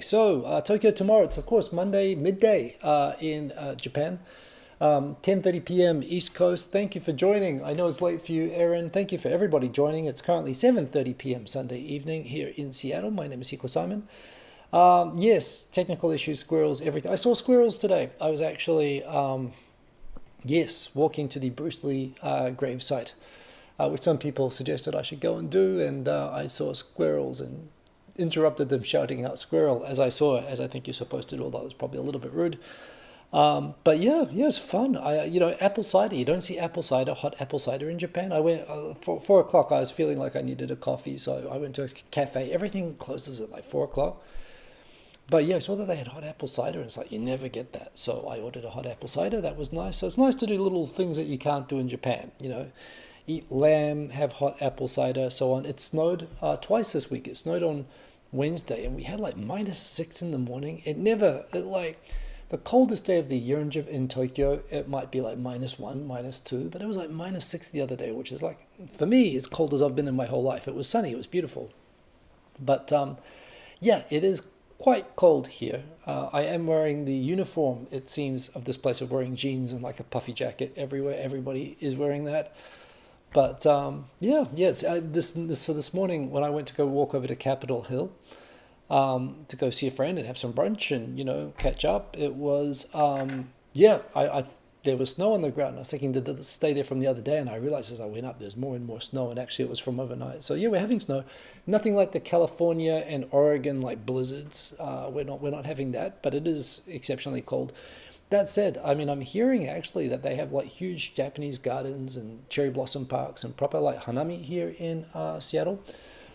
So, Tokyo tomorrow, it's of course Monday midday in Japan, 10:30 p.m. East Coast. Thank you for joining. I know it's late for you, Aaron. Thank you for everybody joining. It's currently 7:30 p.m. Sunday evening here in Seattle. My name is Hiko Simon. Yes, technical issues, squirrels, everything. I saw squirrels today. I was actually, yes, walking to the Bruce Lee grave site, which some people suggested I should go and do, and I saw squirrels and interrupted them shouting out squirrel as I saw it, as I think you're supposed to do, although it was probably a little bit rude. But yeah, it's fun. Apple cider. You don't see apple cider, hot apple cider in Japan. I went for 4 o'clock. I was feeling like I needed a coffee, so I went to a cafe. Everything closes at like 4 o'clock. But yeah, I saw that they had hot apple cider, and it's like you never get that. So I ordered a hot apple cider. That was nice. So it's nice to do little things that you can't do in Japan. Eat lamb, have hot apple cider, so on. It snowed twice this week. It snowed on Wednesday, and we had like -6 in the morning. Like the coldest day of the year in Tokyo, it might be like -1, -2, but it was like -6 the other day, which is like, for me, as cold as I've been in my whole life. It was sunny, it was beautiful. But yeah, it is quite cold here. I am wearing the uniform, it seems, of this place, of wearing jeans and like a puffy jacket everywhere. Everybody is wearing that. But yeah. So this morning when I went to go walk over to Capitol Hill to go see a friend and have some brunch and catch up, it was yeah. I there was snow on the ground. I was thinking, did this stay there from the other day? And I realized as I went up, there's more and more snow, and actually it was from overnight. So yeah, we're having snow. Nothing like the California and Oregon like blizzards. We're not having that, but it is exceptionally cold. That said, I mean, I'm hearing actually that they have like huge Japanese gardens and cherry blossom parks and proper like hanami here in Seattle.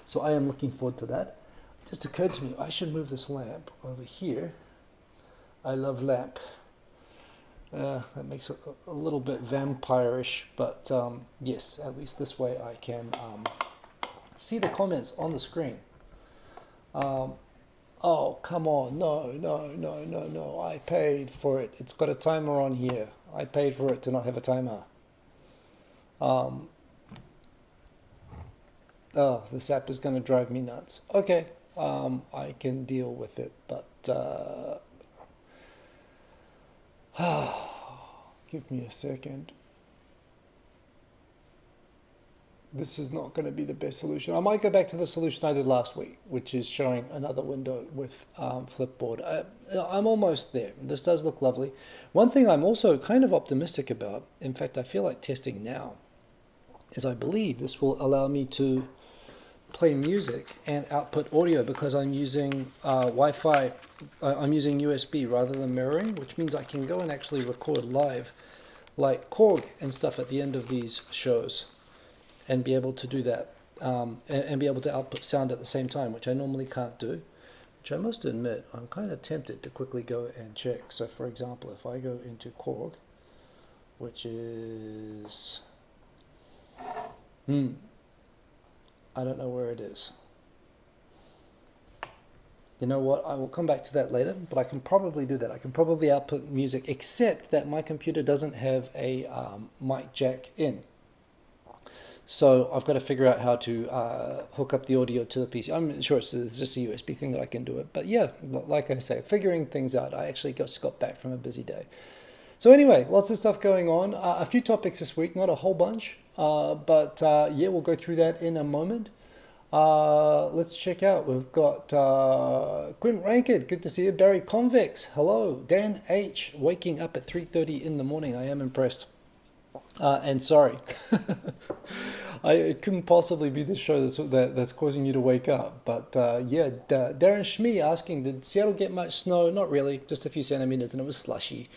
So I am looking forward to that. It just occurred to me, I should move this lamp over here. I love lamp. That makes it a little bit vampire-ish, but yes, at least this way I can see the comments on the screen. Oh, come on. No. I paid for it. It's got a timer on here. I paid for it to not have a timer. Oh, this app is going to drive me nuts. Okay, I can deal with it, but give me a second. This is not going to be the best solution. I might go back to the solution I did last week, which is showing another window with Flipboard. I'm almost there. This does look lovely. One thing I'm also kind of optimistic about, in fact, I feel like testing now, is I believe this will allow me to play music and output audio because I'm using Wi-Fi, I'm using USB rather than mirroring, which means I can go and actually record live like Korg and stuff at the end of these shows, and be able to do that, and be able to output sound at the same time, which I normally can't do, which I must admit, I'm kind of tempted to quickly go and check. So for example, if I go into Korg, which is, I don't know where it is. You know what, I will come back to that later, but I can probably do that. I can probably output music, except that my computer doesn't have a mic jack in. So I've got to figure out how to hook up the audio to the PC. I'm sure it's just a USB thing that I can do it. But yeah, like I say, figuring things out. I actually just got back from a busy day. So anyway, lots of stuff going on. A few topics this week, not a whole bunch. But yeah, we'll go through that in a moment. Let's check out. We've got Quint Rankid, good to see you. Barry Convex, hello. Dan H, waking up at 3:30 in the morning. I am impressed. And sorry, it couldn't possibly be the show that's causing you to wake up. But yeah, Darren Schmee asking, did Seattle get much snow? Not really, just a few centimeters, and it was slushy.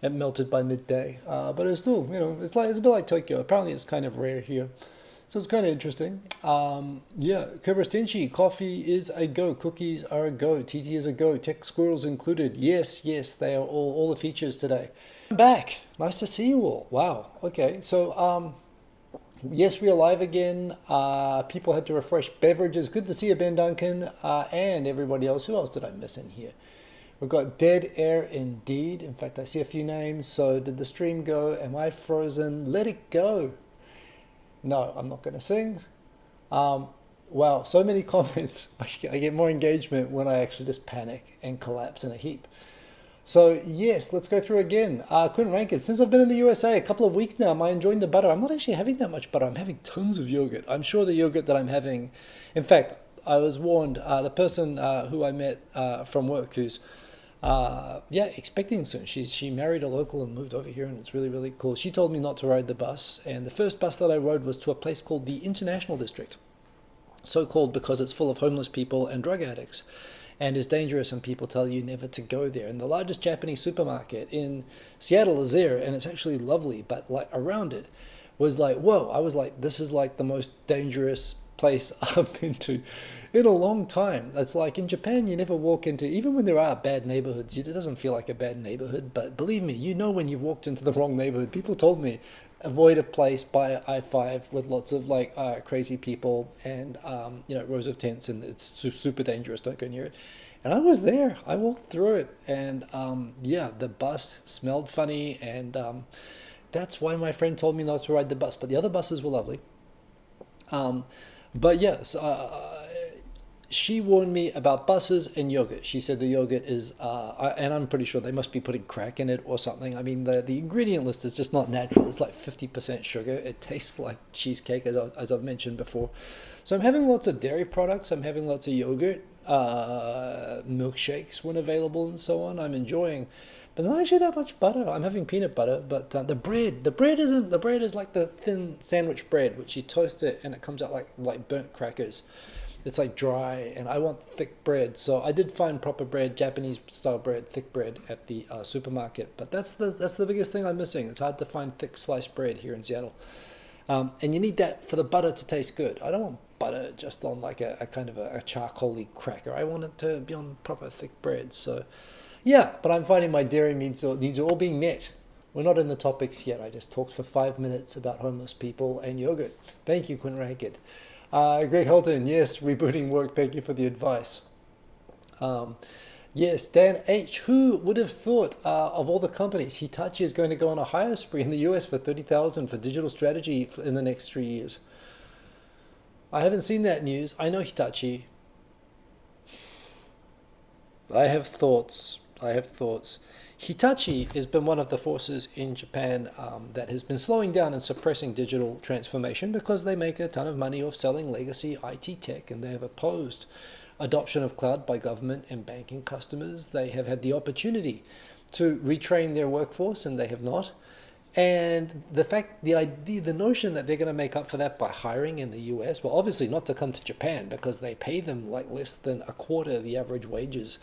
It melted by midday, but it was still, it's a bit like Tokyo. Apparently, it's kind of rare here, so it's kind of interesting. Yeah, Kuberstinchi, coffee is a go, cookies are a go, TT is a go, tech squirrels included. Yes, they are all the features today. I'm back. Nice to see you all. Wow. Okay. So, yes, we are live again. People had to refresh beverages. Good to see you, Ben Duncan, and everybody else. Who else did I miss in here? We've got Dead Air Indeed. In fact, I see a few names. So, did the stream go? Am I frozen? Let it go. No, I'm not going to sing. Wow, so many comments. I get more engagement when I actually just panic and collapse in a heap. So yes, let's go through again. Quinn Rankins, since I've been in the USA a couple of weeks now, am I enjoying the butter? I'm not actually having that much butter. I'm having tons of yogurt. I'm sure the yogurt that I'm having, in fact, I was warned, the person who I met from work who's yeah, expecting soon. She married a local and moved over here, and it's really, really cool. She told me not to ride the bus, and the first bus that I rode was to a place called the International District, so called because it's full of homeless people and drug addicts and is dangerous, and people tell you never to go there. And the largest Japanese supermarket in Seattle is there, and it's actually lovely, but like around it was like, whoa, I was like, this is like the most dangerous place I've been to in a long time. It's like in Japan, you never walk into, even when there are bad neighborhoods, it doesn't feel like a bad neighborhood, but believe me, you know when you've walked into the wrong neighborhood. People told me, avoid a place by I-5 with lots of like crazy people and rows of tents, and it's super dangerous, don't go near it. And I was there, I walked through it, and yeah, the bus smelled funny, and that's why my friend told me not to ride the bus, but the other buses were lovely. um, but yes, she warned me about buses and yogurt. She said the yogurt is, and I'm pretty sure they must be putting crack in it or something. I mean, the ingredient list is just not natural. It's like 50% sugar. It tastes like cheesecake, as I've mentioned before. So I'm having lots of dairy products. I'm having lots of yogurt, milkshakes when available, and so on. I'm enjoying, but not actually that much butter. I'm having peanut butter, but the bread is like the thin sandwich bread, which you toast it and it comes out like burnt crackers. It's like dry, and I want thick bread. So I did find proper bread, Japanese style bread, thick bread at the supermarket. But that's the biggest thing I'm missing. It's hard to find thick sliced bread here in Seattle, and you need that for the butter to taste good. I don't want butter just on like a kind of a charcoaly cracker. I want it to be on proper thick bread. So yeah, but I'm finding my dairy needs are all being met. We're not in the topics yet. I just talked for 5 minutes about homeless people and yogurt. Thank you, Quinn Rankett. Greg Holton, yes, rebooting work. Thank you for the advice. Um, yes, Dan H. Who would have thought of all the companies, Hitachi is going to go on a hire spree in the US for 30,000 for digital strategy in the next 3 years. I haven't seen that news. I know Hitachi. I have thoughts. I have thoughts. Hitachi has been one of the forces in Japan that has been slowing down and suppressing digital transformation because they make a ton of money off selling legacy IT tech, and they have opposed adoption of cloud by government and banking customers. They have had the opportunity to retrain their workforce, and they have not. And the idea, the notion that they're going to make up for that by hiring in the US, well, obviously not to come to Japan because they pay them like less than a quarter of the average wages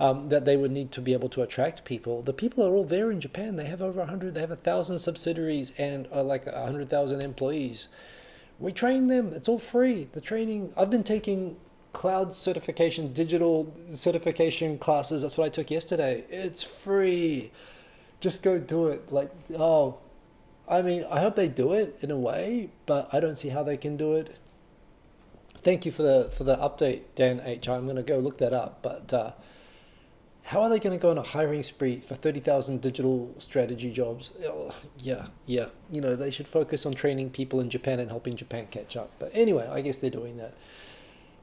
that they would need to be able to attract people. The people are all there in Japan. They have over 100, they have 1,000 subsidiaries and like 100,000 employees. We train them. It's all free. The training, I've been taking cloud certification, digital certification classes. That's what I took yesterday. It's free. Just go do it. Like, oh, I mean, I hope they do it in a way, but I don't see how they can do it. Thank you for the update, Dan H. I'm going to go look that up, but how are they going to go on a hiring spree for 30,000 digital strategy jobs? Oh, yeah. They should focus on training people in Japan and helping Japan catch up. But anyway, I guess they're doing that.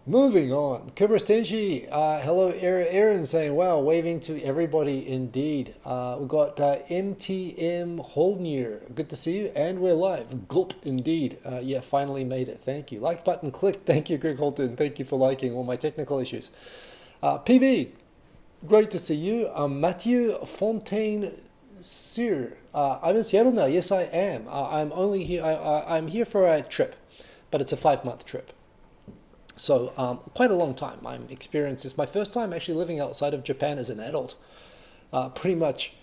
Moving on. Kubris Tenshi, hello, Aaron saying, wow, waving to everybody indeed. We've got MTM Holdnear. Good to see you. And we're live. Gulp indeed. Yeah, finally made it. Thank you. Like button clicked. Thank you, Greg Holton. Thank you for liking all my technical issues. PB. Great to see you. Mathieu Fontaine Sur. I'm in Seattle now. Yes, I am. I'm only here. I'm here for a trip, but it's a 5-month trip. So quite a long time. I'm experienced. It's my first time actually living outside of Japan as an adult. Pretty much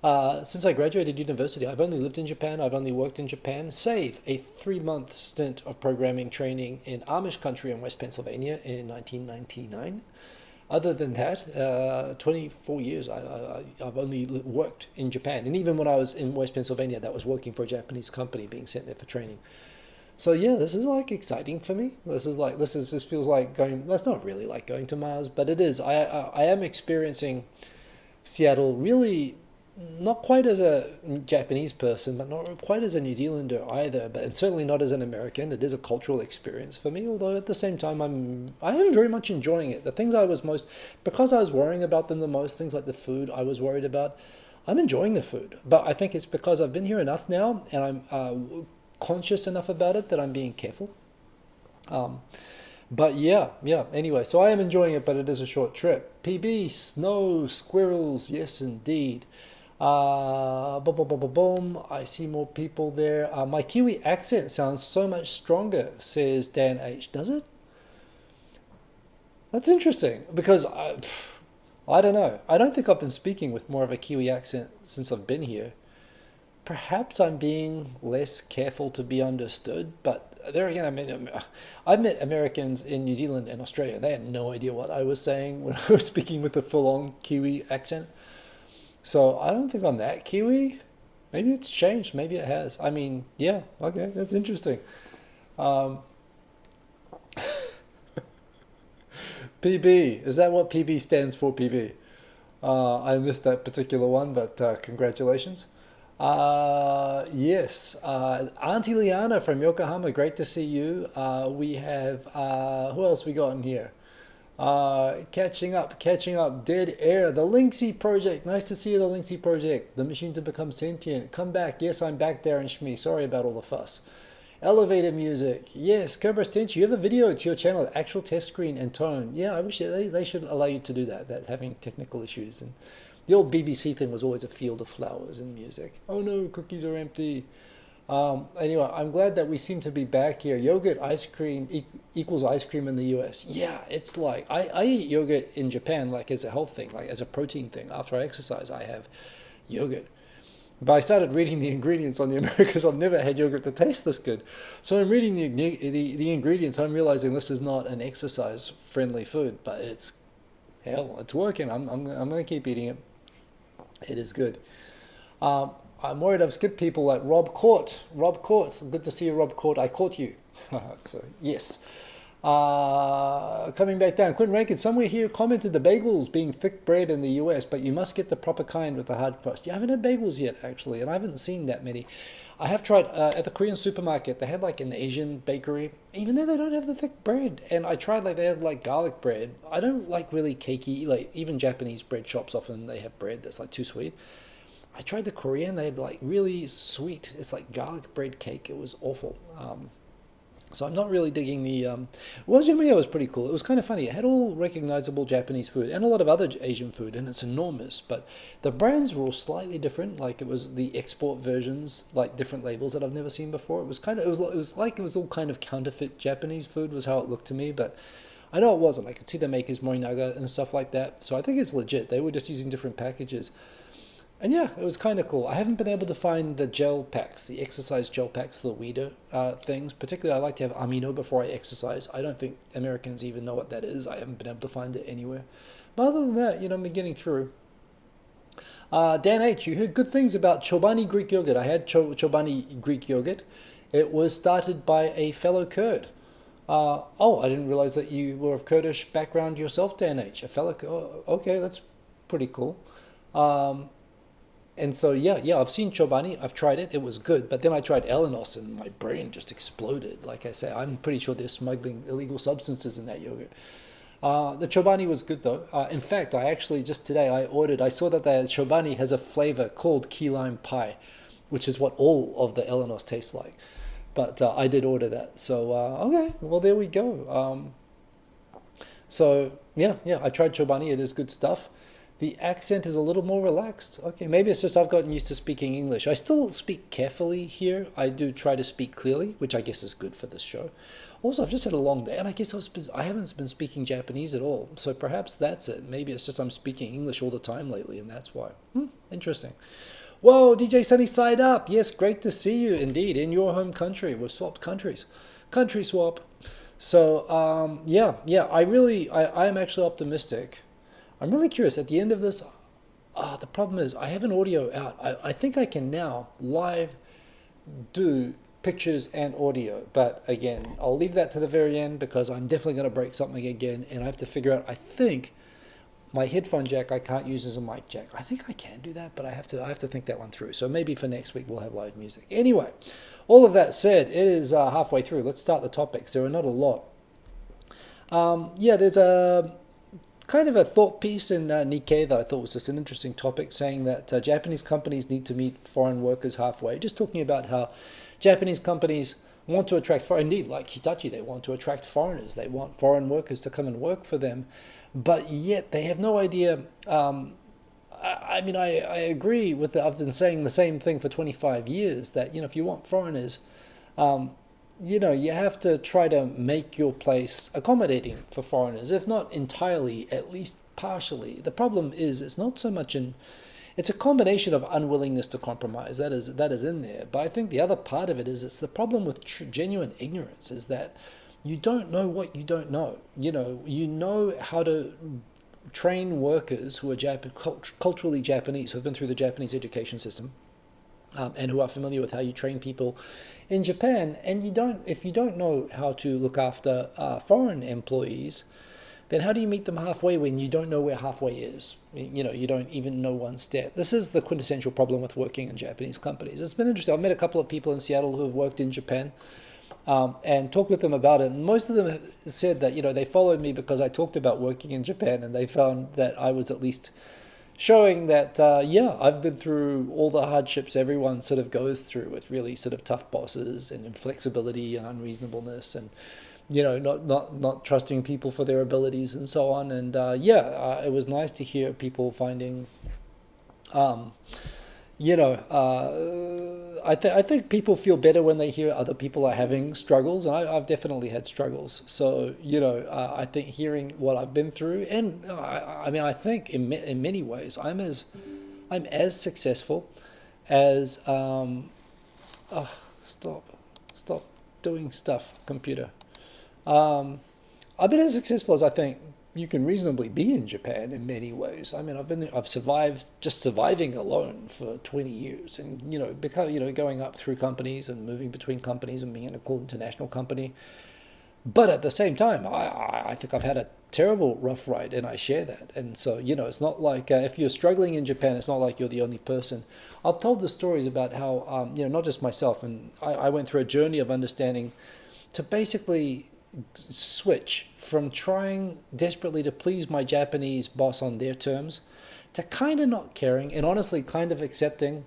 since I graduated university, I've only lived in Japan. I've only worked in Japan, save a 3-month stint of programming training in Amish country in West Pennsylvania in 1999. Other than that, 24 years, I've only worked in Japan. And even when I was in West Pennsylvania, that was working for a Japanese company being sent there for training. So yeah, this is like exciting for me. This feels like going, that's not really like going to Mars, but it is. I am experiencing Seattle really not quite as a Japanese person, but not quite as a New Zealander either, but and certainly not as an American. It is a cultural experience for me, although at the same time I am very much enjoying it. The things I was most, because I was worrying about them the most, things like the food I was worried about, I'm enjoying the food. But I think it's because I've been here enough now and I'm conscious enough about it that I'm being careful. Um, but yeah. Anyway, so I am enjoying it, but it is a short trip. PB, snow, squirrels, yes indeed. Boom, boom, boom, boom, boom. I see more people there. My Kiwi accent sounds so much stronger, says Dan H. Does it? That's interesting because I don't know. I don't think I've been speaking with more of a Kiwi accent since I've been here. Perhaps I'm being less careful to be understood, but there again, I mean, I've met Americans in New Zealand and Australia. They had no idea what I was saying when I was speaking with a full-on Kiwi accent. So I don't think I'm that Kiwi. Maybe it's changed. Maybe it has. I mean, yeah, okay, that's interesting. Um, PB, is that what PB stands for, PB? I missed that particular one, but congratulations. Yes, Auntie Liana from Yokohama, great to see you. We have, who else we got in here? Catching up, Dead Air, the Linksy Project. Nice to see you, the Linksy Project. The machines have become sentient. Come back. Yes, I'm back there in Shmi. Sorry about all the fuss. Elevator music. Yes, Cobra Stench, you have a video to your channel, actual test screen and tone. Yeah, I wish they should allow you to do that. That's having technical issues. And the old BBC thing was always a field of flowers in music. Oh no, cookies are empty. Anyway, I'm glad that we seem to be back here. Yogurt ice cream equals ice cream in the US. Yeah, it's like I eat yogurt in Japan like as a health thing, like as a protein thing. After I exercise, I have yogurt. But I started reading the ingredients on the Americas. I've never had yogurt that tastes this good. So I'm reading the ingredients. I'm realizing this is not an exercise friendly food, but it's hell, it's working. I'm going to keep eating it. It is good. Um, I'm worried I've skipped people like Rob Court. Rob Court, good to see you, Rob Court. I caught you. So, yes. Coming back down, Quentin Rankin, somewhere here commented the bagels being thick bread in the US, but you must get the proper kind with the hard crust. Yeah, I haven't had bagels yet, actually, and I haven't seen that many. I have tried at the Korean supermarket, they had like an Asian bakery, even though they don't have the thick bread. And I tried like they had like garlic bread. I don't like really cakey, like even Japanese bread shops often they have bread that's like too sweet. I tried the Korean, they had like really sweet, it's like garlic bread cake. It was awful. So I'm not really digging the. Well, Jumio was pretty cool. It was kind of funny. It had all recognizable Japanese food and a lot of other Asian food, and it's enormous. But the brands were all slightly different. Like it was the export versions, like different labels that I've never seen before. It was kind of. It was all kind of counterfeit Japanese food was how it looked to me. But I know it wasn't. I could see the makers Morinaga and stuff like that. So I think it's legit. They were just using different packages. And yeah, it was kind of cool. I haven't been able to find the gel packs, the exercise gel packs, the weeder things. Particularly, I like to have amino before I exercise. I don't think Americans even know what that is. I haven't been able to find it anywhere. But other than that, I'm getting through. Dan H., you heard good things about Chobani Greek yogurt. I had Chobani Greek yogurt. It was started by a fellow Kurd. I didn't realize that you were of Kurdish background yourself, Dan H. A fellow. Oh, okay, that's pretty cool. And so yeah, I've seen Chobani. I've tried it. It was good. But then I tried Elenos, and my brain just exploded. Like I say, I'm pretty sure they're smuggling illegal substances in that yogurt. The Chobani was good though. In fact, I actually just today I saw that the Chobani has a flavor called key lime pie, which is what all of the Elenos taste like. But I did order that. So okay, well there we go. So yeah, I tried Chobani. It is good stuff. The accent is a little more relaxed. Okay, maybe it's just I've gotten used to speaking English. I still speak carefully here. I do try to speak clearly, which I guess is good for this show. Also, I've just had a long day, and I guess I haven't been speaking Japanese at all. So perhaps that's it. Maybe it's just I'm speaking English all the time lately, and that's why. Interesting. Whoa, DJ Sunny Side Up. Yes, great to see you indeed in your home country. We've swapped countries. Country swap. So, yeah, I am actually optimistic. I'm really curious. At the end of this, the problem is I have an audio out. I think I can now live do pictures and audio. But again, I'll leave that to the very end because I'm definitely going to break something again. And I have to figure out, I think, my headphone jack I can't use as a mic jack. I think I can do that, but I have to think that one through. So maybe for next week we'll have live music. Anyway, all of that said, it is halfway through. Let's start the topics. There are not a lot. Yeah, there's a kind of a thought piece in Nikkei that I thought was just an interesting topic, saying that Japanese companies need to meet foreign workers halfway. Just talking about how Japanese companies want to attract foreign, indeed, like Hitachi, they want to attract foreigners. They want foreign workers to come and work for them, but yet they have no idea. I mean, I agree with I've been saying the same thing for 25 years, that, if you want foreigners, you have to try to make your place accommodating for foreigners, if not entirely, at least partially. The problem is it's not so much it's a combination of unwillingness to compromise that is in there. But I think the other part of it is it's the problem with genuine ignorance, is that you don't know what you don't know. You know how to train workers who are culturally Japanese, who have been through the Japanese education system, and who are familiar with how you train people in Japan. And if you don't know how to look after foreign employees, then how do you meet them halfway when you don't know where halfway is? You don't even know one step. This is the quintessential problem with working in Japanese companies. It's been interesting. I've met a couple of people in Seattle who have worked in Japan, and talked with them about it. And most of them have said that, they followed me because I talked about working in Japan, and they found that I was at least showing that, I've been through all the hardships everyone sort of goes through, with really sort of tough bosses and inflexibility and unreasonableness, and not trusting people for their abilities and so on. And it was nice to hear people finding, I think people feel better when they hear other people are having struggles, and I've definitely had struggles. So I think hearing what I've been through, and I think in many ways I'm as successful as stop doing stuff, computer. I've been as successful as I think you can reasonably be in Japan in many ways. I mean, I've survived, just surviving alone for 20 years, and going up through companies and moving between companies and being in a cool international company. But at the same time, I think I've had a terrible rough ride, and I share that. And so it's not like if you're struggling in Japan, it's not like you're the only person. I've told the stories about how not just myself, and I went through a journey of understanding to basically switch from trying desperately to please my Japanese boss on their terms to kind of not caring, and honestly kind of accepting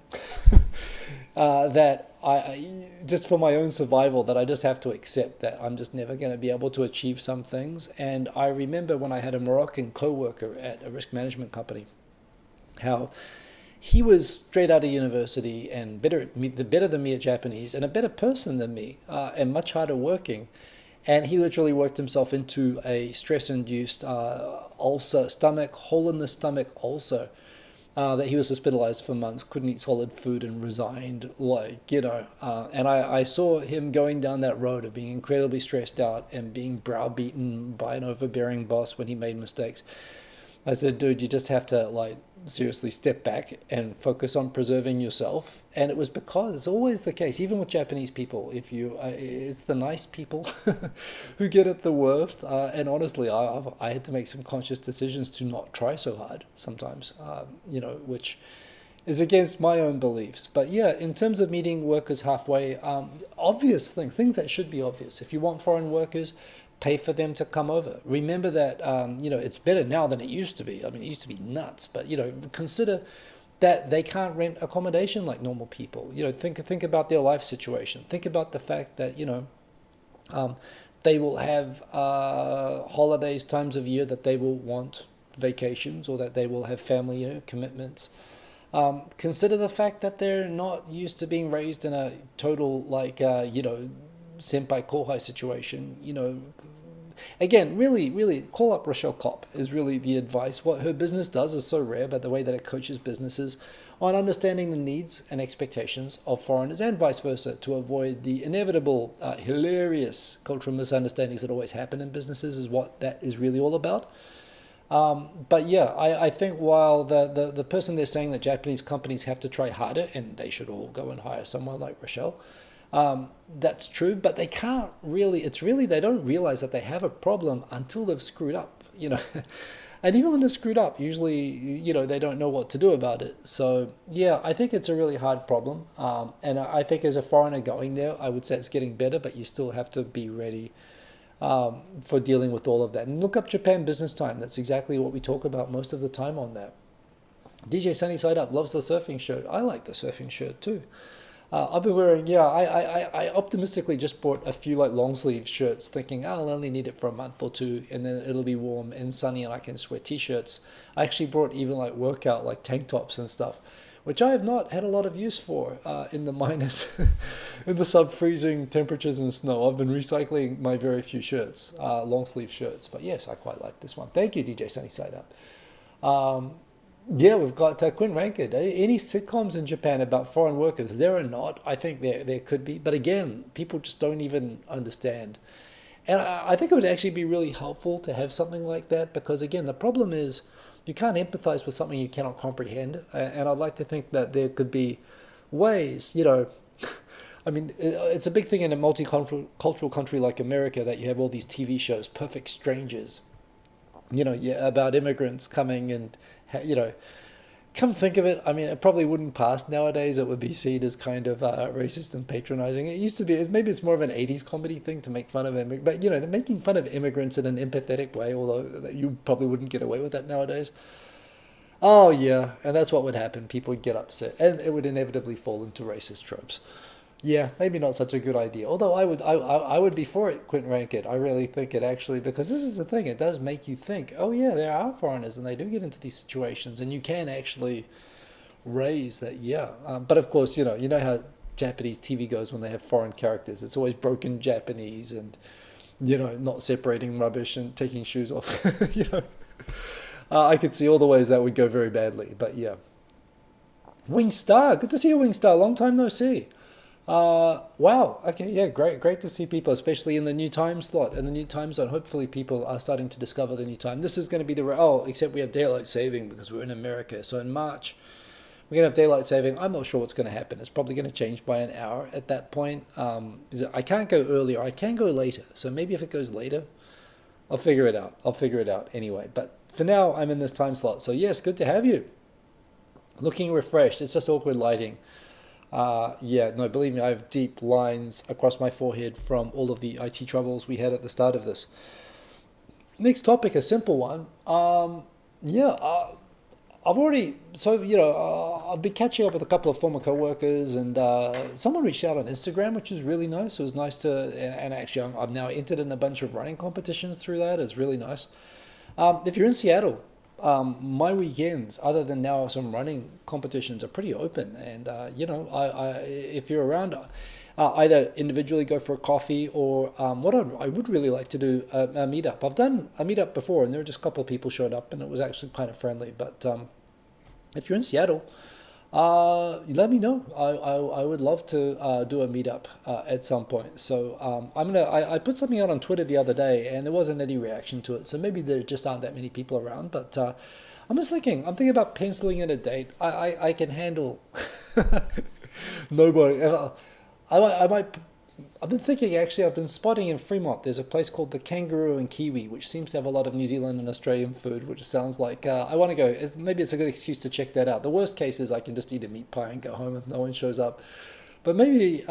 that I just for my own survival, that I just have to accept that I'm just never going to be able to achieve some things. And I remember when I had a Moroccan co-worker at a risk management company, how he was straight out of university and better than me at Japanese, and a better person than me, and much harder working. And he literally worked himself into a stress-induced ulcer, hole in the stomach ulcer, that he was hospitalized for months, couldn't eat solid food, and resigned. And I saw him going down that road of being incredibly stressed out and being browbeaten by an overbearing boss when he made mistakes. I said, dude, you just have to seriously step back and focus on preserving yourself. And it was because it's always the case, even with Japanese people, it's the nice people who get it the worst. And honestly, I had to make some conscious decisions to not try so hard sometimes, which is against my own beliefs. But yeah, in terms of meeting workers halfway, obvious things that should be obvious. If you want foreign workers, pay for them to come over. Remember that, it's better now than it used to be. I mean, it used to be nuts, but, consider that they can't rent accommodation like normal people. Think about their life situation. Think about the fact that, they will have holidays, times of year that they will want vacations, or that they will have family, commitments. Consider the fact that they're not used to being raised in a total, senpai kohai situation. Again, really call up Rochelle Kopp is really the advice. What her business does is so rare, but the way that it coaches businesses on understanding the needs and expectations of foreigners, and vice versa, to avoid the inevitable hilarious cultural misunderstandings that always happen in businesses, is what that is really all about. But yeah, I think while the person they're saying that Japanese companies have to try harder, and they should all go and hire someone like Rochelle, that's true, but they can't really, they don't realize that they have a problem until they've screwed up. And even when they're screwed up, usually, they don't know what to do about it. So, yeah, I think it's a really hard problem. And I think as a foreigner going there, I would say it's getting better, but you still have to be ready for dealing with all of that. And look up Japan Business Time. That's exactly what we talk about most of the time on that. DJ Sunny Side Up loves the surfing shirt. I like the surfing shirt too. I've been wearing, yeah, I optimistically just bought a few like long sleeve shirts thinking, I'll only need it for a month or two and then it'll be warm and sunny and I can just wear t-shirts. I actually brought even like workout, like tank tops and stuff, which I have not had a lot of use for in the minus, in the sub-freezing temperatures and snow. I've been recycling my very few shirts, long sleeve shirts. But yes, I quite like this one. Thank you, DJ Sunny Side Up. Yeah, we've got Quinn Rankid. Any sitcoms in Japan about foreign workers? There are not. I think there could be. But again, people just don't even understand. And I think it would actually be really helpful to have something like that because, again, the problem is you can't empathize with something you cannot comprehend. And I'd like to think that there could be ways, I mean, it's a big thing in a multicultural country like America that you have all these TV shows, Perfect Strangers, yeah, about immigrants coming and, come think of it, I mean, it probably wouldn't pass nowadays. It would be seen as kind of racist and patronizing. It used to be, maybe it's more of an 80s comedy thing to make fun of immigrants, but, they're making fun of immigrants in an empathetic way, although you probably wouldn't get away with that nowadays. Oh, yeah, and that's what would happen. People would get upset, and it would inevitably fall into racist tropes. Yeah, maybe not such a good idea. Although I would be for it, Quentin Rankit. I really think it actually, because this is the thing, it does make you think, oh yeah, there are foreigners and they do get into these situations and you can actually raise that, yeah. But of course, you know how Japanese TV goes when they have foreign characters. It's always broken Japanese and, not separating rubbish and taking shoes off, I could see all the ways that would go very badly, but yeah. Wingstar, good to see you, Wingstar. Long time no see. Wow. Okay. Yeah. Great to see people, especially in the new time slot and the new time zone. Hopefully people are starting to discover the new time. This is going to be except we have daylight saving because we're in America. So in March, we're going to have daylight saving. I'm not sure what's going to happen. It's probably going to change by an hour at that point. I can't go earlier. I can go later. So maybe if it goes later, I'll figure it out. I'll figure it out anyway. But for now, I'm in this time slot. So yes, good to have you. Looking refreshed. It's just awkward lighting. Yeah, no, believe me, I have deep lines across my forehead from all of the IT troubles we had at the start of this. Next topic, a simple one. I've already, I've been catching up with a couple of former co-workers and someone reached out on Instagram, which is really nice. It was nice and actually I've now entered in a bunch of running competitions through that. It's really nice. If you're in Seattle, my weekends, other than now some running competitions, are pretty open. And, if you're around, either individually go for a coffee or I would really like to do a meetup. I've done a meetup before and there were just a couple of people showed up and it was actually kind of friendly. But if you're in Seattle, let me know. I would love to do a meetup at some point. So I put something out on Twitter the other day and there wasn't any reaction to it. So maybe there just aren't that many people around. But I'm thinking about penciling in a date. I can handle nobody. I've been thinking, actually, I've been spotting in Fremont, there's a place called the Kangaroo and Kiwi, which seems to have a lot of New Zealand and Australian food, which sounds like I want to go. Maybe it's a good excuse to check that out. The worst case is I can just eat a meat pie and go home if no one shows up. But maybe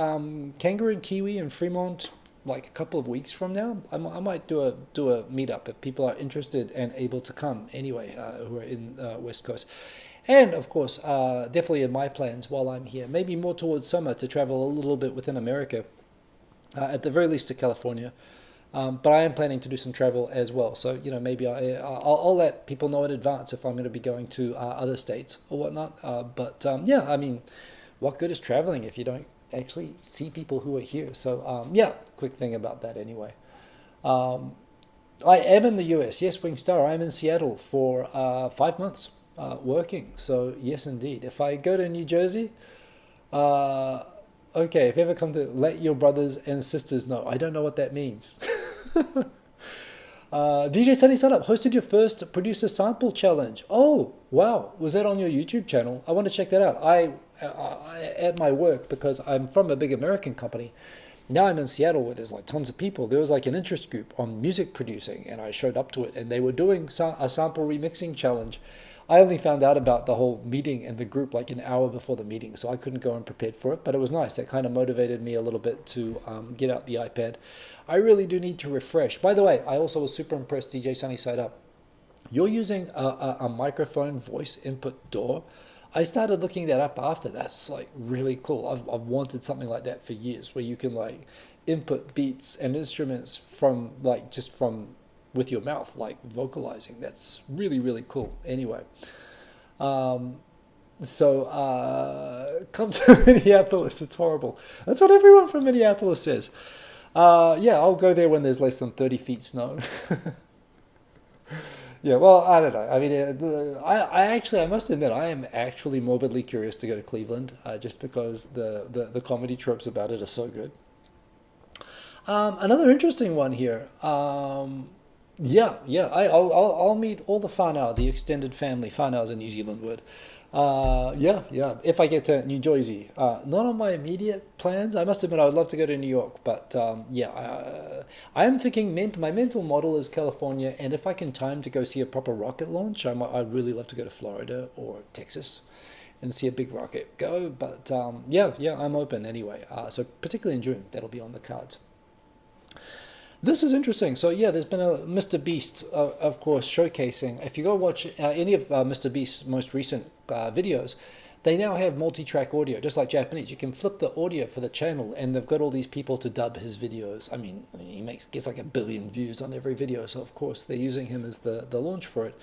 Kangaroo and Kiwi in Fremont, like a couple of weeks from now, I might do a meetup if people are interested and able to come anyway, who are in West Coast. And of course, definitely in my plans while I'm here, maybe more towards summer to travel a little bit within America, at the very least to California. But I am planning to do some travel as well. So, maybe I'll let people know in advance if I'm going to be going to other states or whatnot. What good is traveling if you don't actually see people who are here? So, quick thing about that anyway. I am in the US. Yes, Wingstar. I'm in Seattle for 5 months. Working. So yes, indeed. If I go to New Jersey, okay, if you ever come to, let your brothers and sisters know. I don't know what that means. DJ Sunny Setup hosted your first producer sample challenge. Oh, wow. Was that on your YouTube channel? I want to check that out. I at my work, because I'm from a big American company, Now I'm in Seattle where there's like tons of people. There was like an interest group on music producing, and I showed up to it, and they were doing a sample remixing challenge. I only found out about the whole meeting and the group like an hour before the meeting, so I couldn't go unprepared for it. But it was nice. That kind of motivated me a little bit to get out the iPad. I really do need to refresh. By the way, I also was super impressed, DJ Sunny Side Up. You're using a microphone voice input DAW. I started looking that up after. That's like really cool. I've wanted something like that for years, where you can like input beats and instruments from like just from with your mouth, like vocalizing. That's really, really cool. Anyway, um, come to Minneapolis. It's horrible. That's what everyone from Minneapolis says. Yeah, I'll go there when there's less than 30 feet snow. Yeah, well, I don't know. I mean, I must admit, I am actually morbidly curious to go to Cleveland, just because the comedy tropes about it are so good. Another interesting one here. Yeah, I'll meet all the whānau, the extended family. Whānau is a New Zealand word. Yeah. If I get to New Jersey, not on my immediate plans. I must admit, I would love to go to New York, but yeah, I am thinking my mental model is California, and if I can time to go see a proper rocket launch, I'd really love to go to Florida or Texas and see a big rocket go. But yeah, I'm open anyway. So particularly in June, that'll be on the cards. This is interesting. So yeah, there's been a Mr. Beast, of course, showcasing. If you go watch any of Mr. Beast's most recent videos, they now have multi-track audio, just like Japanese. You can flip the audio for the channel, and they've got all these people to dub his videos. I mean he gets like 1 billion views on every video, so of course they're using him as the launch for it.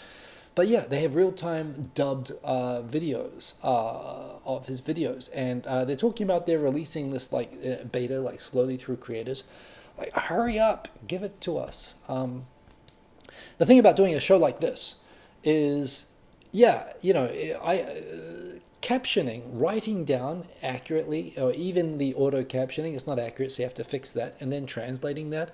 But yeah, they have real-time dubbed videos of his videos, and they're talking about they're releasing this like beta, like slowly through creators. Like, hurry up, give it to us. The thing about doing a show like this is, yeah, captioning, writing down accurately, or even the auto captioning is not accurate, so you have to fix that, and then translating that.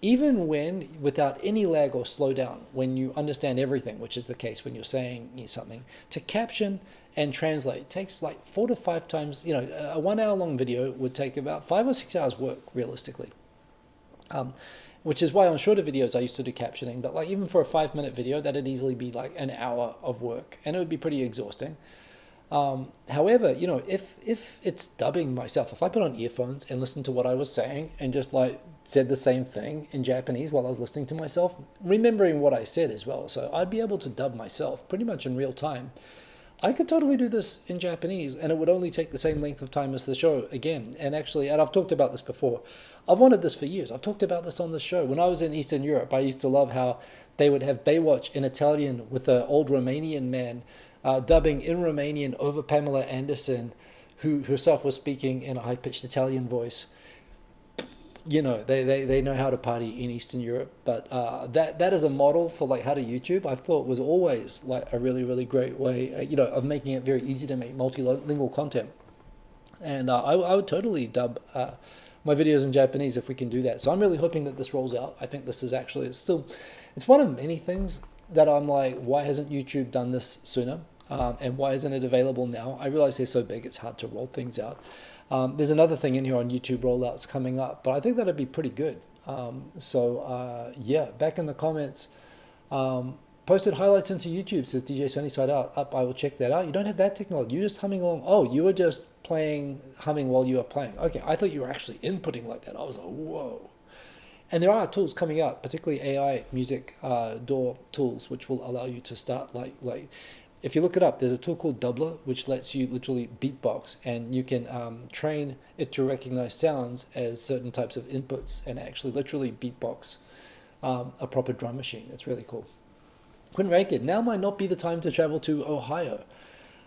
Even when, without any lag or slow down, when you understand everything, which is the case when you're saying something, to caption and translate takes like 4 to 5 times, a 1 hour long video would take about 5 or 6 hours work, realistically. Which is why on shorter videos I used to do captioning, but like even for a 5-minute video, that'd easily be like an hour of work, and it would be pretty exhausting. However, if it's dubbing myself, if I put on earphones and listen to what I was saying and just like said the same thing in Japanese while I was listening to myself, remembering what I said as well, so I'd be able to dub myself pretty much in real time. I could totally do this in Japanese, and it would only take the same length of time as the show again. And actually, and I've talked about this before, I've wanted this for years. I've talked about this on the show. When I was in Eastern Europe, I used to love how they would have Baywatch in Italian with an old Romanian man dubbing in Romanian over Pamela Anderson, who herself was speaking in a high-pitched Italian voice. They know how to party in Eastern Europe, but that is a model for like how to YouTube. I thought was always like a really, really great way, of making it very easy to make multilingual content. And I would totally dub my videos in Japanese if we can do that. So I'm really hoping that this rolls out. I think this is actually, it's one of many things that I'm like, why hasn't YouTube done this sooner? And why isn't it available now? I realize they're so big, it's hard to roll things out. There's another thing in here on YouTube rollouts coming up, but I think that'd be pretty good. Yeah, back in the comments, posted highlights into YouTube, says DJ Sunnyside up. I will check that out. You don't have that technology. You're just humming along. Oh, you were just humming while you were playing. Okay, I thought you were actually inputting like that. I was like, whoa. And there are tools coming out, particularly AI music DAW tools, which will allow you to start like if you look it up, there's a tool called Doubler, which lets you literally beatbox, and you can train it to recognize sounds as certain types of inputs and actually literally beatbox a proper drum machine. It's really cool. Quinn Rankin, now might not be the time to travel to Ohio.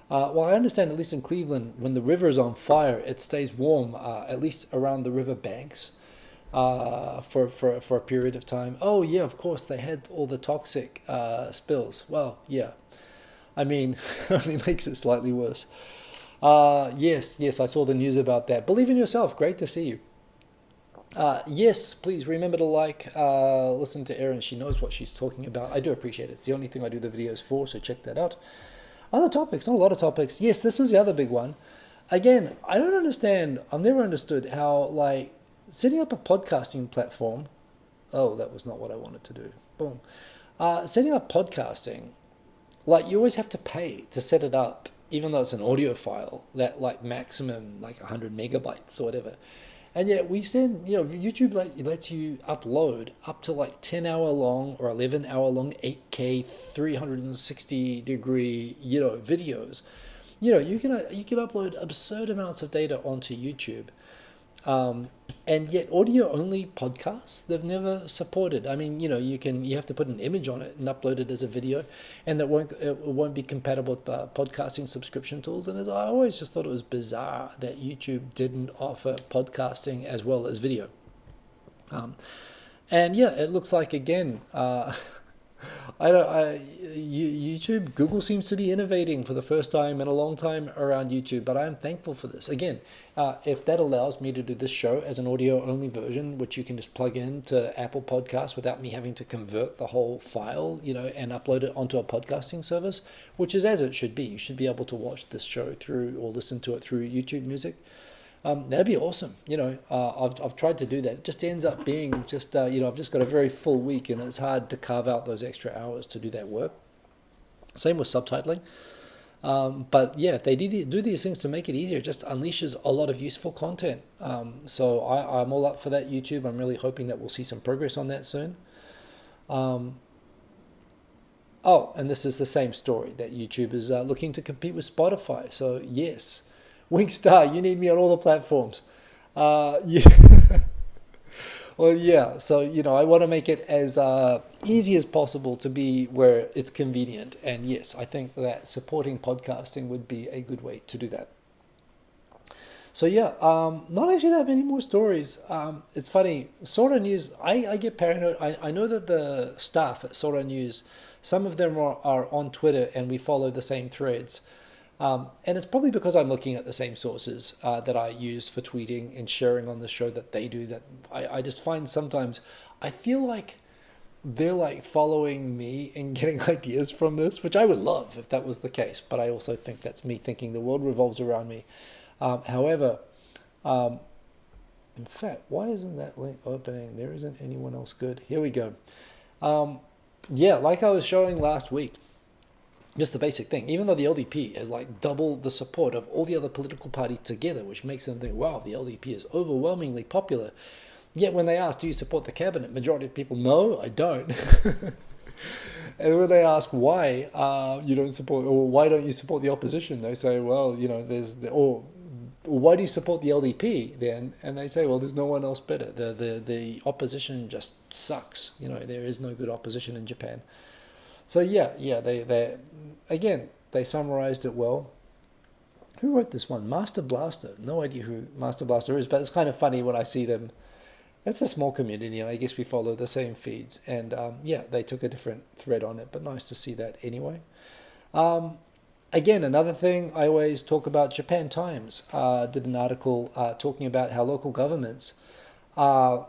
Well, I understand, at least in Cleveland, when the river is on fire, it stays warm, at least around the river banks, for a period of time. Oh, yeah, of course, they had all the toxic spills. Well, yeah. I mean, only makes it slightly worse. Yes, I saw the news about that. Believe in yourself. Great to see you. Yes, please remember to listen to Erin. She knows what she's talking about. I do appreciate it. It's the only thing I do the videos for, so check that out. Other topics, not a lot of topics. Yes, this was the other big one. Again, I don't understand. I've never understood how, setting up a podcasting platform. Oh, that was not what I wanted to do. Boom. Setting up podcasting, like you always have to pay to set it up, even though it's an audio file that like maximum like 100 megabytes or whatever. And yet we send, YouTube lets you upload up to like 10-hour long or 11-hour long 8K 360-degree, videos. You can upload absurd amounts of data onto YouTube. And yet audio only podcasts they've never supported. I mean, you have to put an image on it and upload it as a video, and it won't be compatible with podcasting subscription tools. And I always just thought it was bizarre that YouTube didn't offer podcasting as well as video. And yeah, it looks like again, YouTube, Google seems to be innovating for the first time in a long time around YouTube, but I am thankful for this. Again, if that allows me to do this show as an audio-only version, which you can just plug into Apple Podcasts without me having to convert the whole file, and upload it onto a podcasting service, which is as it should be. You should be able to watch this show through or listen to it through YouTube Music. That'd be awesome. I've tried to do that. It just ends up being just, I've just got a very full week and it's hard to carve out those extra hours to do that work. Same with subtitling. But yeah, if they do these things to make it easier, it just unleashes a lot of useful content. So I'm all up for that, YouTube. I'm really hoping that we'll see some progress on that soon. Oh, and this is the same story, that YouTube is looking to compete with Spotify. So yes. Winkstar, you need me on all the platforms. Yeah. Well, yeah. So, I want to make it as easy as possible to be where it's convenient. And yes, I think that supporting podcasting would be a good way to do that. So yeah, not actually that many more stories. It's funny, Sora News, I get paranoid. I know that the staff at Sora News, some of them are on Twitter and we follow the same threads. And it's probably because I'm looking at the same sources that I use for tweeting and sharing on the show that they do, that I just find sometimes I feel like they're like following me and getting ideas from this, which I would love if that was the case. But I also think that's me thinking the world revolves around me. However, in fact, why isn't that link opening? There isn't anyone else good. Here we go. Yeah, like I was showing last week. Just the basic thing, even though the LDP has like double the support of all the other political parties together, which makes them think, wow, the LDP is overwhelmingly popular. Yet when they ask, do you support the cabinet? Majority of people, no, I don't. And when they ask why you don't support, or why don't you support the opposition? They say, well, or why do you support the LDP then? And they say, well, there's no one else better. The opposition just sucks. There is no good opposition in Japan. So yeah, they summarized it well. Who wrote this one? Master Blaster. No idea who Master Blaster is, but it's kind of funny when I see them. It's a small community, and I guess we follow the same feeds. And yeah, they took a different thread on it, but nice to see that anyway. Again, another thing I always talk about, Japan Times did an article talking about how local governments are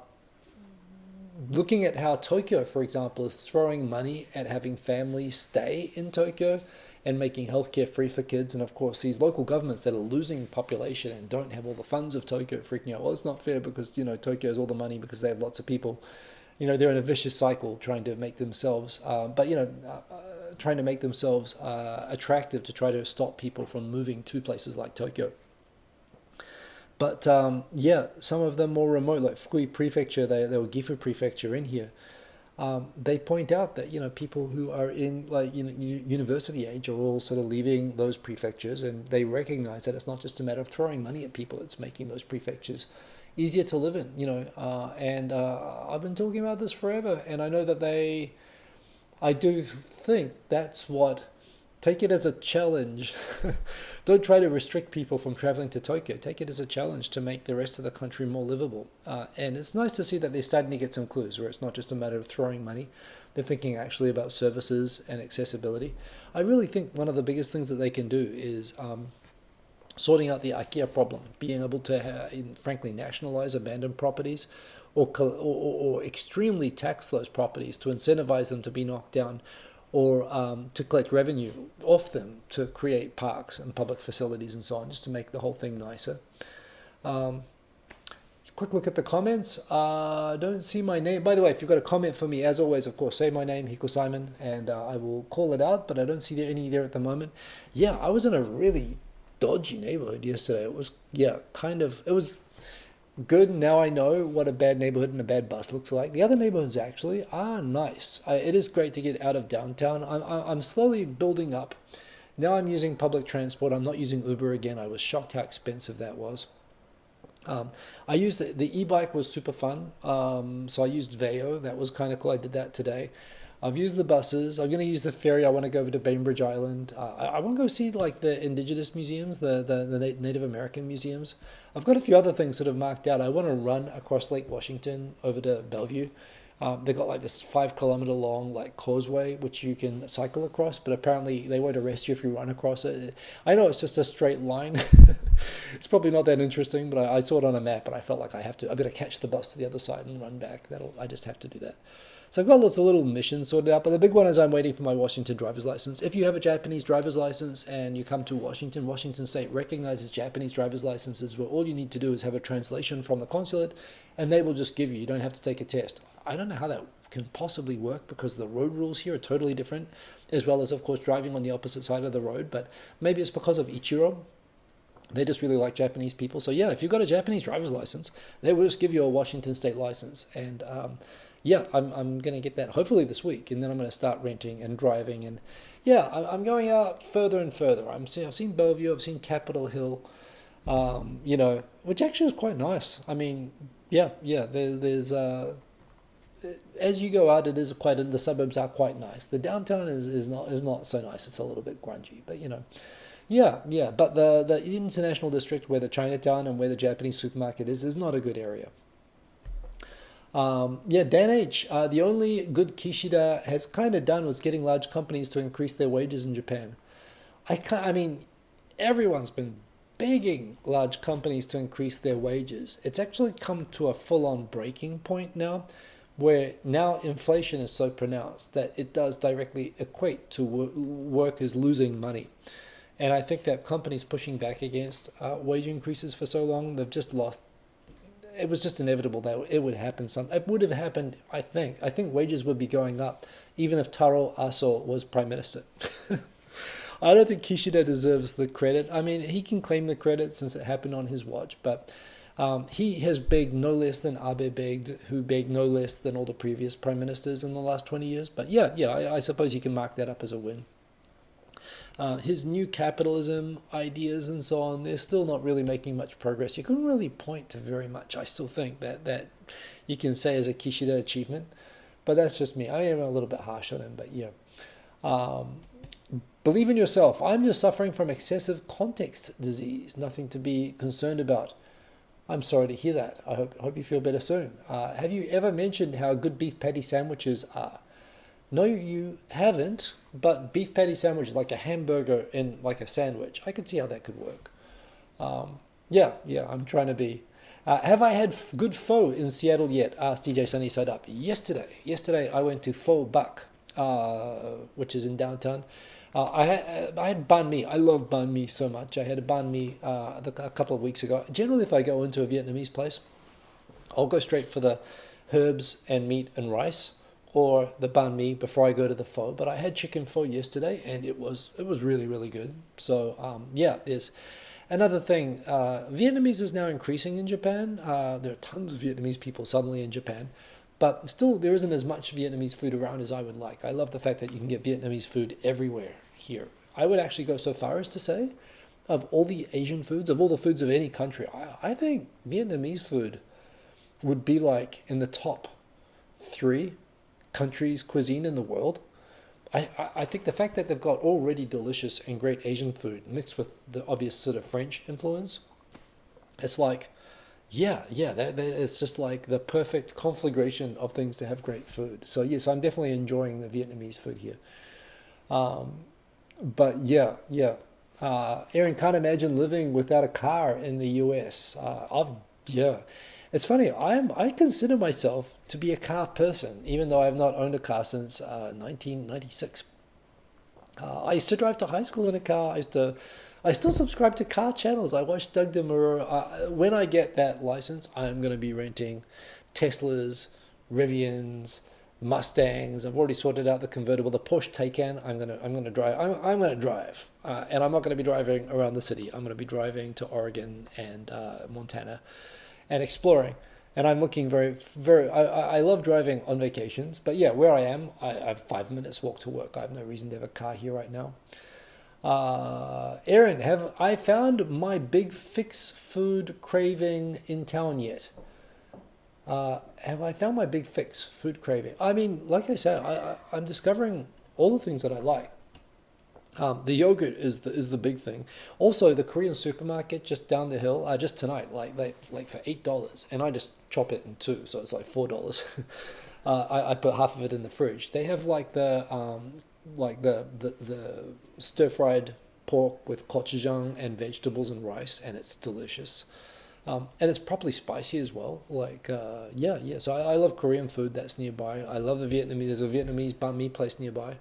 looking at how Tokyo, for example, is throwing money at having families stay in Tokyo and making healthcare free for kids. And of course, these local governments that are losing population and don't have all the funds of Tokyo freaking out. Well, it's not fair because, Tokyo has all the money because they have lots of people. They're in a vicious cycle trying to make themselves, trying to make themselves attractive to try to stop people from moving to places like Tokyo. But yeah, some of them more remote, like Fukui Prefecture, they were Gifu Prefecture in here. They point out that people who are in university age are all sort of leaving those prefectures, and they recognize that it's not just a matter of throwing money at people; it's making those prefectures easier to live in. And I've been talking about this forever, and I know that I do think that's what. Take it as a challenge. Don't try to restrict people from traveling to Tokyo. Take it as a challenge to make the rest of the country more livable. And it's nice to see that they're starting to get some clues where it's not just a matter of throwing money. They're thinking actually about services and accessibility. I really think one of the biggest things that they can do is sorting out the IKEA problem, being able to, frankly, nationalize abandoned properties or extremely tax those properties to incentivize them to be knocked down, or to collect revenue off them to create parks and public facilities and so on, just to make the whole thing nicer. quick look at the comments. Don't see my name. By the way, if you've got a comment for me, as always, of course, say my name, Hiko Simon, and I will call it out, but I don't see any there at the moment. Yeah, I was in a really dodgy neighborhood yesterday. It was, yeah, it was good. Now I know what a bad neighborhood and a bad bus looks like. The other neighborhoods actually are nice. It is great to get out of downtown. I'm slowly building up. Now I'm using public transport. I'm not using Uber again. I was shocked how expensive that was. I used the e-bike was super fun. So I used Veo. That was kind of cool. I did that today. I've used the buses. I'm going to use the ferry. I want to go over to Bainbridge Island. I want to go see like the indigenous museums, the Native American museums. I've got a few other things sort of marked out. I want to run across Lake Washington over to Bellevue. They've got like this 5 kilometer long like causeway which you can cycle across, but apparently they won't arrest you if you run across it. I know it's just a straight line. It's probably not that interesting, but I saw it on a map and I felt like I've got to catch the bus to the other side and run back. I just have to do that. So I've got lots of little missions sorted out, but the big one is I'm waiting for my Washington driver's license. If you have a Japanese driver's license and you come to Washington, Washington State recognizes Japanese driver's licenses where all you need to do is have a translation from the consulate and they will just give you don't have to take a test. I don't know how that can possibly work because the road rules here are totally different, as well as, of course, driving on the opposite side of the road, but maybe it's because of Ichiro. They just really like Japanese people. So yeah, if you've got a Japanese driver's license, they will just give you a Washington State license. And yeah, I'm going to get that hopefully this week. And then I'm going to start renting and driving. And yeah, I'm going out further and further. I've seen Bellevue, I've seen Capitol Hill, which actually is quite nice. I mean, there's as you go out, the suburbs are quite nice. The downtown is not so nice. It's a little bit grungy, but yeah. But the international district where the Chinatown and where the Japanese supermarket is not a good area. Dan H. The only good Kishida has kind of done was getting large companies to increase their wages in Japan. Everyone's been begging large companies to increase their wages. It's actually come to a full-on breaking point now, where now inflation is so pronounced that it does directly equate to workers losing money. And I think that companies pushing back against wage increases for so long, they've just lost. It was just inevitable that it would happen. It would have happened, I think. I think wages would be going up, even if Taro Aso was prime minister. I don't think Kishida deserves the credit. I mean, he can claim the credit since it happened on his watch, but he has begged no less than Abe begged, who begged no less than all the previous prime ministers in the last 20 years. But I suppose you can mark that up as a win. His new capitalism ideas and so on, they're still not really making much progress. You couldn't really point to very much, I still think, that you can say as a Kishida achievement. But that's just me. I am a little bit harsh on him, but yeah. Believe in yourself. I'm just suffering from excessive context disease. Nothing to be concerned about. I'm sorry to hear that. I hope you feel better soon. Have you ever mentioned how good beef patty sandwiches are? No, you haven't, but beef patty sandwich is like a hamburger in like a sandwich. I could see how that could work. I'm trying to be. Have I had good pho in Seattle yet? Asked DJ Sunny Side Up. Yesterday I went to Pho Buck, which is in downtown. I had banh mi. I love banh mi so much. I had a banh mi a couple of weeks ago. Generally, if I go into a Vietnamese place, I'll go straight for the herbs and meat and rice, or the banh mi before I go to the pho. But I had chicken pho yesterday, and it was really, really good. So there's another thing. Vietnamese is now increasing in Japan. There are tons of Vietnamese people suddenly in Japan. But still, there isn't as much Vietnamese food around as I would like. I love the fact that you can get Vietnamese food everywhere here. I would actually go so far as to say, of all the Asian foods, of all the foods of any country, I think Vietnamese food would be like in the top 3 countries' cuisine in the world. I think the fact that they've got already delicious and great Asian food mixed with the obvious sort of French influence, it's like, that it's just like the perfect conflagration of things to have great food. So yes, I'm definitely enjoying the Vietnamese food here. Aaron, can't imagine living without a car in the US. It's funny. I consider myself to be a car person, even though I have not owned a car since 1996. I used to drive to high school in a car. I still subscribe to car channels. I watch Doug DeMuro. When I get that license, I'm going to be renting Teslas, Rivians, Mustangs. I've already sorted out the convertible, the Porsche Taycan. I'm gonna drive. I'm gonna drive, and I'm not going to be driving around the city. I'm going to be driving to Oregon and Montana, and exploring. And I'm looking very. I love driving on vacations, but yeah, where I am, I have 5 minutes walk to work. I have no reason to have a car here right now. Aaron, have I found my big fix food craving in town yet? Have I found my big fix food craving? I mean, like I said, I'm discovering all the things that I like. The yogurt is the big thing. Also, the Korean supermarket just down the hill, just tonight, like for $8, and I just chop it in two, so it's like $4. I put half of it in the fridge. They have like the stir fried pork with gochujang and vegetables and rice, and it's delicious. And it's properly spicy as well. Yeah. So I love Korean food that's nearby. I love the Vietnamese. There's a Vietnamese banh mi place nearby.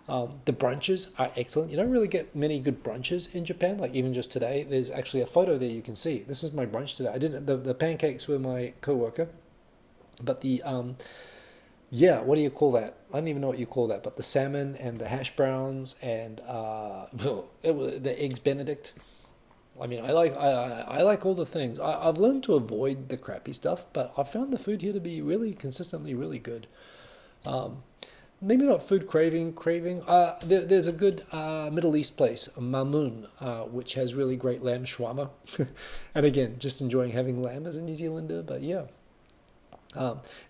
The brunches are excellent. You don't really get many good brunches in Japan. Like even just today, there's actually a photo there you can see. This is my brunch today. I didn't. The pancakes were my coworker, but the yeah, what do you call that? I don't even know what you call that. But the salmon and the hash browns and it was the eggs Benedict. I mean, I like all the things. I've learned to avoid the crappy stuff, but I found the food here to be really consistently really good. Um, Maybe not food craving. There's a good Middle East place, Mamoon, which has really great lamb shawarma. And again, just enjoying having lamb as a New Zealander. But yeah,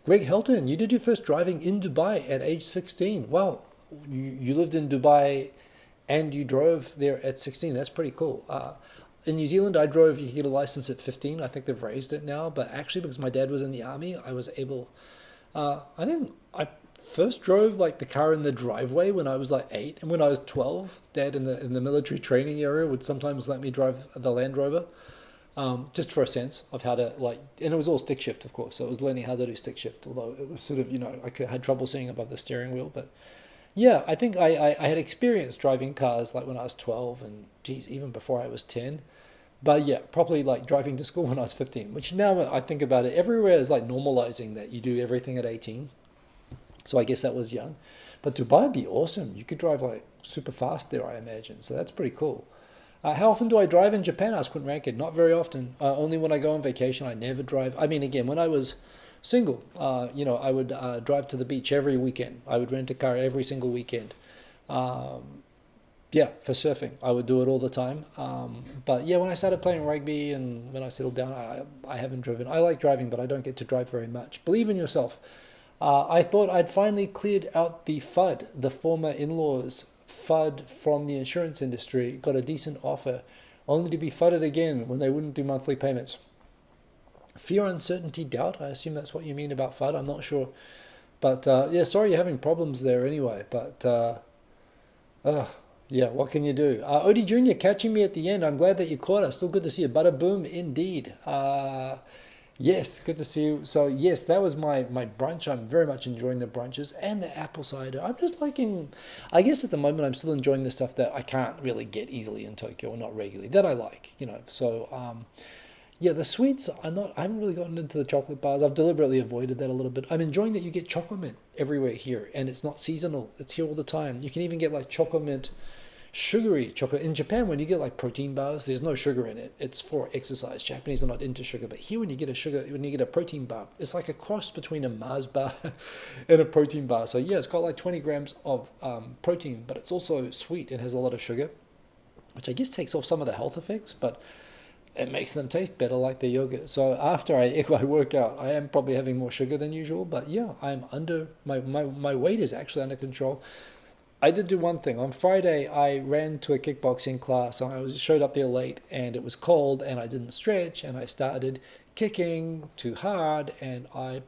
Greg Helton, you did your first driving in Dubai at age 16. Wow, you lived in Dubai and you drove there at 16. That's pretty cool. In New Zealand, I drove, you could get a license at 15. I think they've raised it now. But actually, because my dad was in the army, I was able, I think I first drove like the car in the driveway when I was like 8. And when I was 12, dad in the military training area would sometimes let me drive the Land Rover. Just for a sense of how to like, and it was all stick shift, of course. So it was learning how to do stick shift, although it was sort of, had trouble seeing above the steering wheel. But yeah, I think I had experience driving cars like when I was 12 and geez, even before I was 10. But yeah, probably like driving to school when I was 15, which now I think about it, everywhere is like normalizing that you do everything at 18. So I guess that was young. But Dubai would be awesome. You could drive like super fast there, I imagine. So that's pretty cool. How often do I drive in Japan? Asked Quentin Rankin. Not very often. Only when I go on vacation. I never drive. I mean, again, when I was single, I would drive to the beach every weekend. I would rent a car every single weekend. Um, yeah, for surfing. I would do it all the time. But yeah, when I started playing rugby and when I settled down, I haven't driven. I like driving, but I don't get to drive very much. Believe in yourself. I thought I'd finally cleared out the FUD, the former in-laws FUD from the insurance industry, got a decent offer, only to be FUDded again when they wouldn't do monthly payments. Fear, uncertainty, doubt. I assume that's what you mean about FUD. I'm not sure. But yeah, sorry you're having problems there anyway. But yeah, what can you do? Odie Jr. catching me at the end. I'm glad that you caught us. Still good to see you. Bada boom, indeed. Yes, good to see you. So yes, that was my brunch. I'm very much enjoying the brunches and the apple cider. I'm just liking, I guess at the moment I'm still enjoying the stuff that I can't really get easily in Tokyo or not regularly, that I like. So yeah, the sweets, I haven't really gotten into the chocolate bars. I've deliberately avoided that a little bit. I'm enjoying that you get chocolate mint everywhere here and it's not seasonal. It's here all the time. You can even get like chocolate mint sugary chocolate. In Japan, when you get like protein bars, there's no sugar in it. It's for exercise. Japanese are not into sugar. But here when you get a protein bar, it's like a cross between a Mars bar and a protein bar. So yeah, it's got like 20 grams of protein, but it's also sweet. It has a lot of sugar, which I guess takes off some of the health effects, but it makes them taste better like the yogurt. So after if I work out, I am probably having more sugar than usual, but yeah, I'm under, my weight is actually under control. I did do one thing. On Friday, I ran to a kickboxing class. And showed up there late, and it was cold, and I didn't stretch, and I started kicking too hard, and I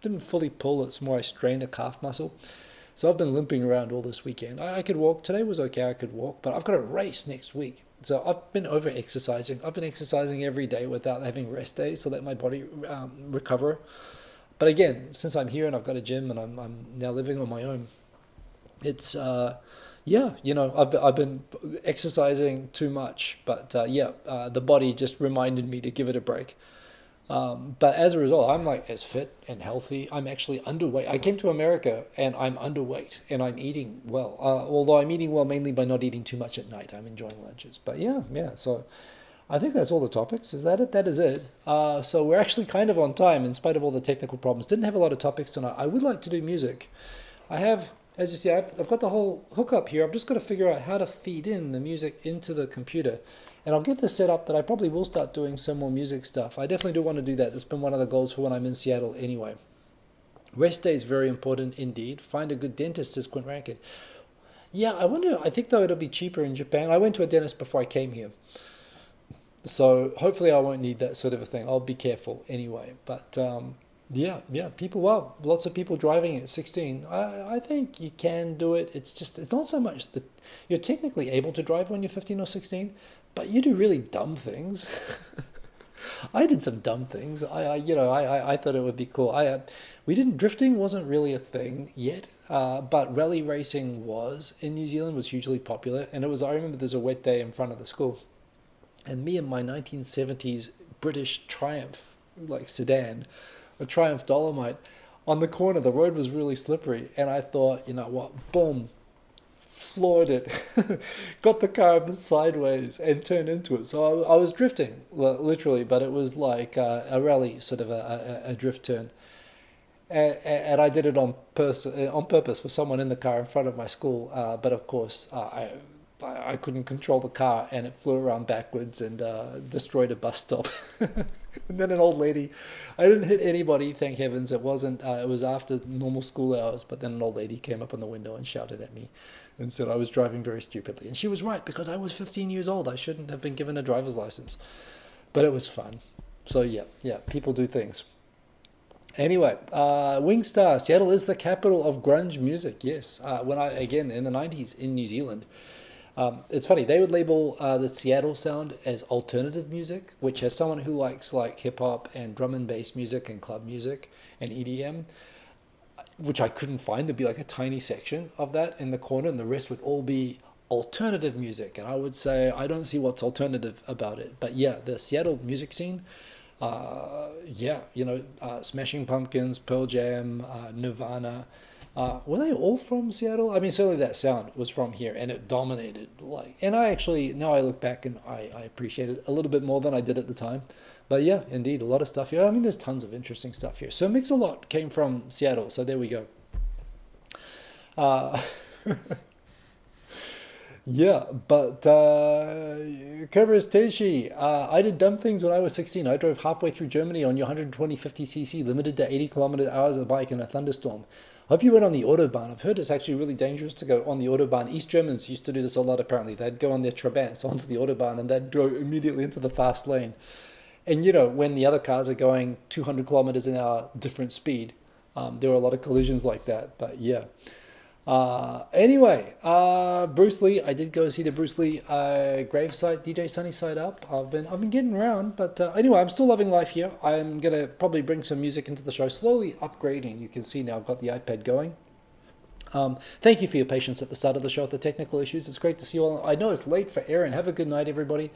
didn't fully pull. It's more I strained a calf muscle. So I've been limping around all this weekend. I could walk. Today was okay. I could walk, but I've got a race next week. So I've been over exercising. I've been exercising every day without having rest days, so let my body recover. But again, since I'm here and I've got a gym and I'm now living on my own, it's Yeah, I've been exercising too much, but the body just reminded me to give it a break. But as a result, I'm like as fit and healthy. I'm actually underweight. I came to America and I'm underweight and I'm eating well. Although I'm eating well mainly by not eating too much at night. I'm enjoying lunches. But yeah. So I think that's all the topics. Is that it? That is it. So we're actually kind of on time in spite of all the technical problems. Didn't have a lot of topics tonight. I would like to do music. I have, as you see, I've got the whole hookup here. I've just got to figure out how to feed in the music into the computer. And I'll get this set up that I probably will start doing some more music stuff. I definitely do want to do that. That's been one of the goals for when I'm in Seattle anyway. Rest day is very important indeed. Find a good dentist, says Quint Rankin. Yeah, I wonder, I think though it'll be cheaper in Japan. I went to a dentist before I came here. So hopefully I won't need that sort of a thing. I'll be careful anyway. But yeah, people, well, lots of people driving at 16. I think you can do it. It's just, it's not so much that you're technically able to drive when you're 15 or 16, but you do really dumb things. I did some dumb things. I thought it would be cool. We didn't, drifting wasn't really a thing yet, but rally racing was in New Zealand, was hugely popular. And it was, I remember there's a wet day in front of the school. And me and my 1970s British Triumph, like sedan, a Triumph Dolomite, on the corner, the road was really slippery. And I thought, you know what, boom, floored it, got the car up sideways and turned into it. So I was drifting, well, literally, but it was like a rally, sort of a drift turn. And I did it on purpose with someone in the car in front of my school. But of course, I couldn't control the car and it flew around backwards and destroyed a bus stop. And then an old lady, I didn't hit anybody, thank heavens. It wasn't, it was after normal school hours, but then an old lady came up on the window and shouted at me and said I was driving very stupidly. And she was right, because I was 15 years old. I shouldn't have been given a driver's license. But it was fun. So yeah, people do things. Anyway, Wingstar, Seattle is the capital of grunge music. Yes, when again in the 90s in New Zealand, it's funny, they would label the Seattle sound as alternative music, which as someone who likes like hip hop and drum and bass music and club music and EDM, which I couldn't find, there'd be like a tiny section of that in the corner, and the rest would all be alternative music. And I would say I don't see what's alternative about it. But yeah, the Seattle music scene. Smashing Pumpkins, Pearl Jam, Nirvana. Were they all from Seattle? I mean, certainly that sound was from here, and it dominated. And I actually, now I look back and I appreciate it a little bit more than I did at the time. But yeah, indeed, a lot of stuff here. I mean, there's tons of interesting stuff here. So Mix-a-Lot came from Seattle, so there we go. Uh, Yeah, but Kerberos Teishi, I did dumb things when I was 16. I drove halfway through Germany on your 120/50cc, limited to 80 kilometer hours of bike in a thunderstorm. Hope you went on the Autobahn. I've heard it's actually really dangerous to go on the Autobahn. East Germans used to do this a lot, apparently. They'd go on their Trabants onto the Autobahn and they'd go immediately into the fast lane. And when the other cars are going 200 kilometers an hour, different speed, there are a lot of collisions like that. But yeah. Anyway, Bruce Lee. I did go see the Bruce Lee gravesite, DJ Sunny Side Up. I've been getting around, but anyway, I'm still loving life here. I'm gonna probably bring some music into the show, slowly upgrading. You can see now I've got the iPad going. Thank you for your patience at the start of the show with the technical issues. It's great to see you all. I know it's late for Aaron. Have a good night, everybody.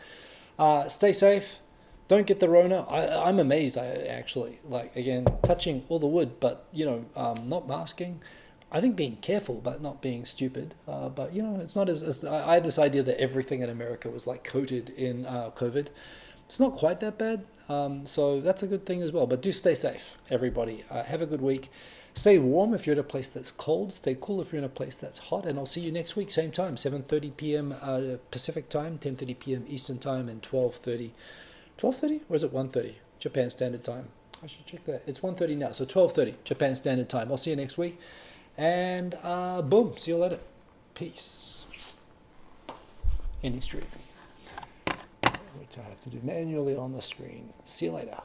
Stay safe. Don't get the Rona. I'm amazed. I actually again touching all the wood, but not masking. I think being careful, but not being stupid. But it's not as I had this idea that everything in America was like coated in COVID. It's not quite that bad. So that's a good thing as well. But do stay safe, everybody. Have a good week. Stay warm if you're in a place that's cold. Stay cool if you're in a place that's hot. And I'll see you next week, same time, 7:30 p.m. Pacific time, 10:30 p.m. Eastern time, and 12:30. 12:30 or is it 1:30 Japan Standard Time? I should check that. It's 1:30 now, so 12:30 Japan Standard Time. I'll see you next week. And boom, see you later. Peace. Any stream, which I have to do manually on the screen. See you later.